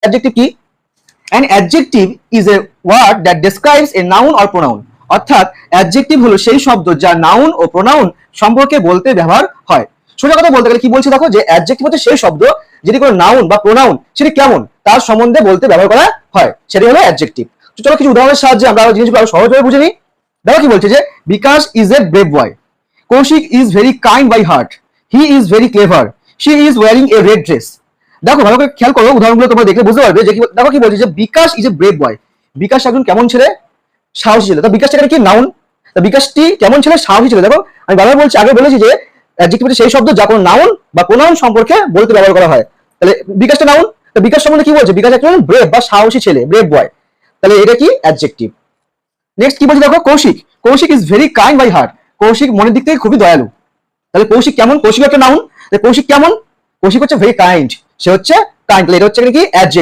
Adjective কি? An adjective is a word that describes a noun or pronoun. অর্থাৎ adjective হলো সেই শব্দ যা নাউন ও প্রোনাউন সম্পর্কে বলতে ব্যবহার হয়। সোজা কথা বলতে গেলে কি বলছি দেখো, যে অ্যাডজেক্টিভ হচ্ছে সেই শব্দ যেটি কোনো নাউন বা প্রোনাউন সেটি কেমন তার সম্বন্ধে বলতে ব্যবহার করা হয়, সেটি হলো অ্যাডজেক্টিভ। তো চলো কিছু উদাহরণের সাহায্যে আমরা জিনিসগুলো আরো সহজভাবে বুঝে নিই। দেখো কি বলছে, যে Bikash is a brave boy, Kaushik is very kind by heart, he is very clever, she is wearing a red dress. দেখো ভালো করে খেয়াল করো, উদাহরণগুলো তোমরা দেখলে বুঝতে পারবে যে দেখো কি বলছে, যে বিকাশ ইজ এ ব্রেভ বয়, বিকাশ একজন কেমন ছেলে, সাহসী ছেলে। তো বিকাশটা এখানে কি নাউন, তো বিকাশটি কেমন ছেলে, সাহসী ছেলে। দেখো আমি বারবার বলছি, আগে বলেছি যে অ্যাডজেক্টিভ হচ্ছে সেই শব্দ যা কোনো নাউন বা প্রোনাউন সম্পর্কে বলতে ব্যবহার করা হয়। তাহলে বিকাশটা নাউন, তো বিকাশ সম্বন্ধে কি বলছে, বিকাশ একজন ব্রেভ বা সাহসী ছেলে, ব্রেভ বয়। তাহলে এটা কি অ্যাডজেক্টিভ। নেক্সট কি বলছে দেখো, Koushik, Koushik is very kind by heart, Koushik মনের দিক থেকে খুবই দয়ালু। তাহলে কৌশিক কেমন, কৌশিক একটা নাউন, কৌশিক কেমন, কৌশিক হচ্ছে ভেরি কাইন্ড, সে হচ্ছে কাইন্ড, তাহলে এটা হচ্ছে কি অ্যাডজেক্টিভ।